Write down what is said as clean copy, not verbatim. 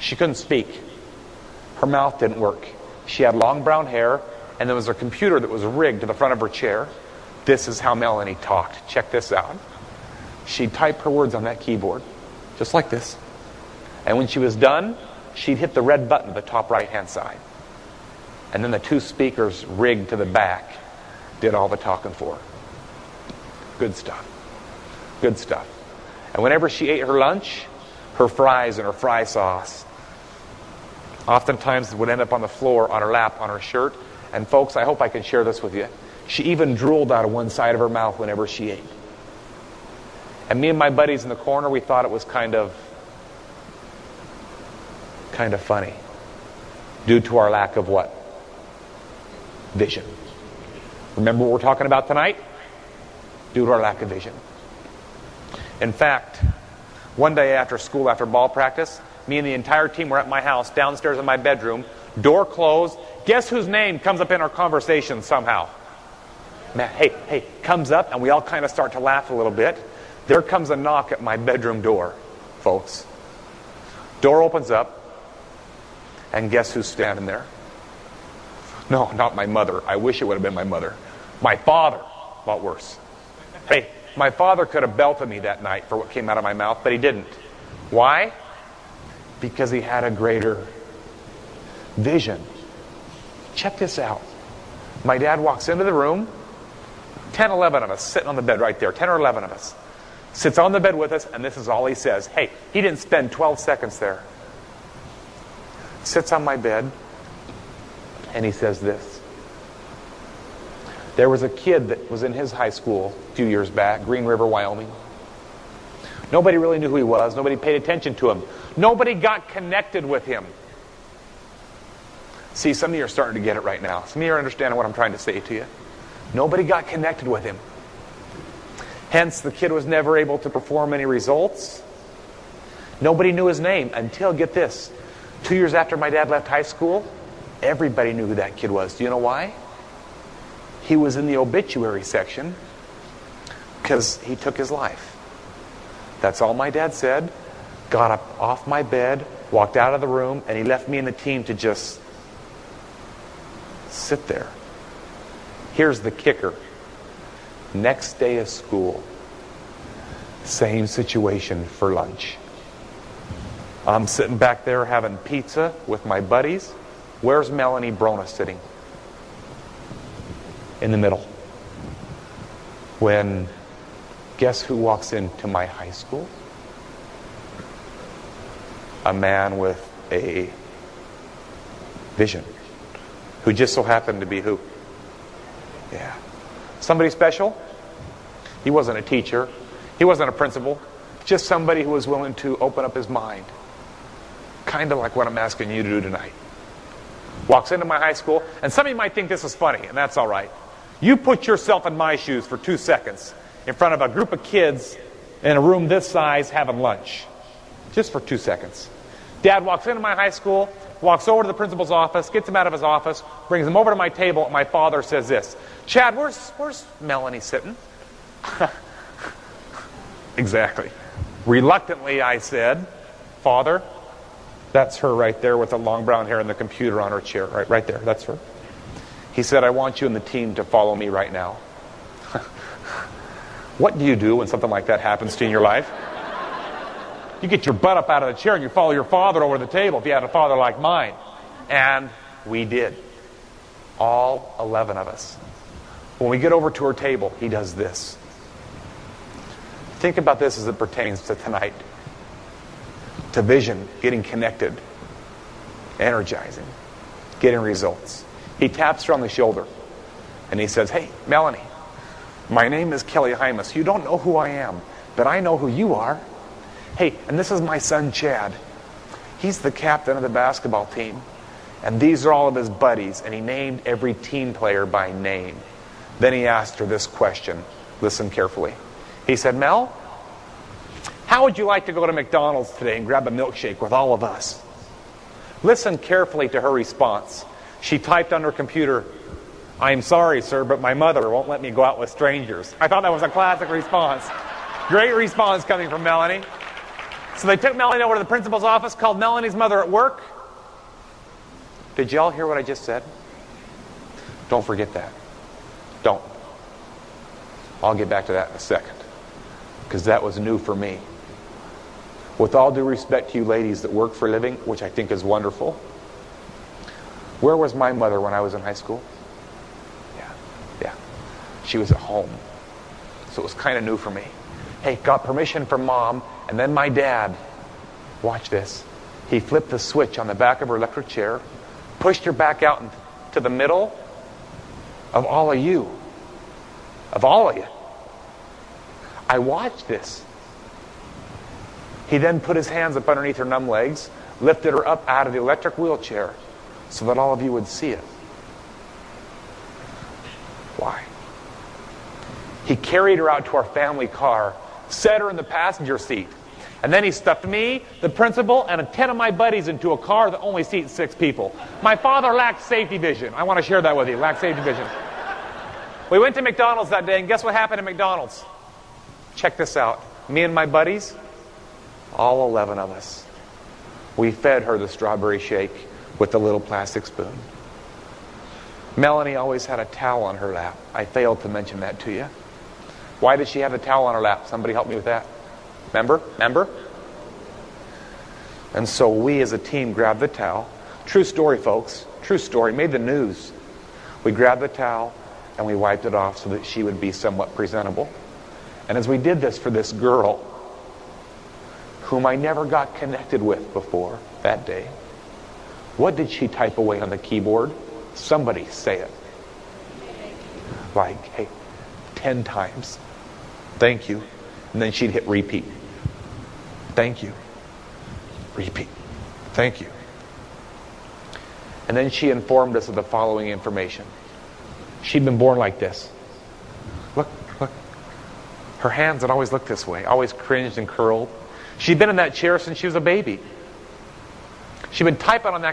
She couldn't speak. Her mouth didn't work. She had long brown hair, and there was a computer that was rigged to the front of her chair. This is how Melanie talked. Check this out. She'd type her words on that keyboard, just like this. And when she was done, she'd hit the red button at the top right-hand side. And then the two speakers rigged to the back did all the talking for her. Good stuff. Good stuff. And whenever she ate her lunch, her fries and her fry sauce oftentimes would end up on the floor, on her lap, on her shirt. And folks, I hope I can share this with you. She even drooled out of one side of her mouth whenever she ate. And me and my buddies in the corner, we thought it was kind of funny. Due to our lack of what? Vision. Remember what we're talking about tonight? Due to our lack of vision. In fact, one day after school, after ball practice, me and the entire team were at my house, downstairs in my bedroom, door closed. Guess whose name comes up in our conversation somehow? Hey, comes up, and we all kind of start to laugh a little bit. There comes a knock at my bedroom door, folks. Door opens up, and guess who's standing there? No, not my mother. I wish it would have been my mother. My father. A lot worse. Hey, my father could have belted me that night for what came out of my mouth, but he didn't. Why? Because he had a greater vision. Check this out. My dad walks into the room. 10, 11 of us sitting on the bed right there. 10 or 11 of us. Sits on the bed with us, and this is all he says. Hey, he didn't spend 12 seconds there. Sits on my bed, and he says this. There was a kid that was in his high school a few years back, Green River, Wyoming. Nobody really knew who he was. Nobody paid attention to him. Nobody got connected with him. See, some of you are starting to get it right now. Some of you are understanding what I'm trying to say to you. Nobody got connected with him. Hence, the kid was never able to perform any results. Nobody knew his name until, get this, 2 years after my dad left high school, everybody knew who that kid was. Do you know why? He was in the obituary section because he took his life. That's all my dad said. Got up off my bed, walked out of the room, and he left me and the team to just sit there. Here's the kicker. Next day of school, same situation for lunch. I'm sitting back there having pizza with my buddies. Where's Melanie Brona sitting? In the middle. When, guess who walks into my high school? A man with a vision. Who just so happened to be who? Yeah. Somebody special? He wasn't a teacher. He wasn't a principal. Just somebody who was willing to open up his mind. Kind of like what I'm asking you to do tonight. Walks into my high school, and some of you might think this is funny, and that's all right. You put yourself in my shoes for 2 seconds in front of a group of kids in a room this size having lunch. Just for 2 seconds. Dad walks into my high school, walks over to the principal's office, gets him out of his office, brings him over to my table, and my father says this. Chad, where's Melanie sitting? Exactly. Reluctantly, I said, Father, that's her right there with the long brown hair and the computer on her chair. Right there, that's her. He said, I want you and the team to follow me right now. What do you do when something like that happens to you in your life? You get your butt up out of the chair and you follow your father over the table if you had a father like mine. And we did. All 11 of us. When we get over to her table, he does this. Think about this as it pertains to tonight. To vision, getting connected, energizing, getting results. He taps her on the shoulder and he says, hey, Melanie, my name is Kelly Hymas. You don't know who I am, but I know who you are. Hey, and this is my son, Chad. He's the captain of the basketball team. And these are all of his buddies. And he named every team player by name. Then he asked her this question. Listen carefully. He said, Mel, how would you like to go to McDonald's today and grab a milkshake with all of us? Listen carefully to her response. She typed on her computer, I'm sorry, sir, but my mother won't let me go out with strangers. I thought that was a classic response. Great response coming from Melanie. So they took Melanie over to the principal's office, called Melanie's mother at work. Did y'all hear what I just said? Don't forget that. Don't. I'll get back to that in a second, because that was new for me. With all due respect to you ladies that work for a living, which I think is wonderful, where was my mother when I was in high school? Yeah. She was at home. So it was kind of new for me. Hey, got permission from Mom, and then my dad, watch this, he flipped the switch on the back of her electric chair, pushed her back out to the middle of all of you. Of all of you. I watched this. He then put his hands up underneath her numb legs, lifted her up out of the electric wheelchair so that all of you would see it. Why? He carried her out to our family car, set her in the passenger seat, and then he stuffed me, the principal, and 10 of my buddies into a car that only seats 6 people. My father lacked safety vision. I want to share that with you. Lacked safety vision. We went to McDonald's that day, and guess what happened at McDonald's? Check this out. Me and my buddies, all 11 of us, we fed her the strawberry shake with the little plastic spoon. Melanie always had a towel on her lap. I failed to mention that to you. Why did she have a towel on her lap? Somebody help me with that. Remember? And so we as a team grabbed the towel. True story, folks. True story. Made the news. We grabbed the towel and we wiped it off so that she would be somewhat presentable. And as we did this for this girl, whom I never got connected with before that day, what did she type away on the keyboard? Somebody say it. Like, hey, 10 times. Thank you. And then she'd hit repeat. Thank you. Repeat. Thank you. And then she informed us of the following information. She'd been born like this. Look. Her hands had always looked this way, always cringed and curled. She'd been in that chair since she was a baby. She'd been typing on that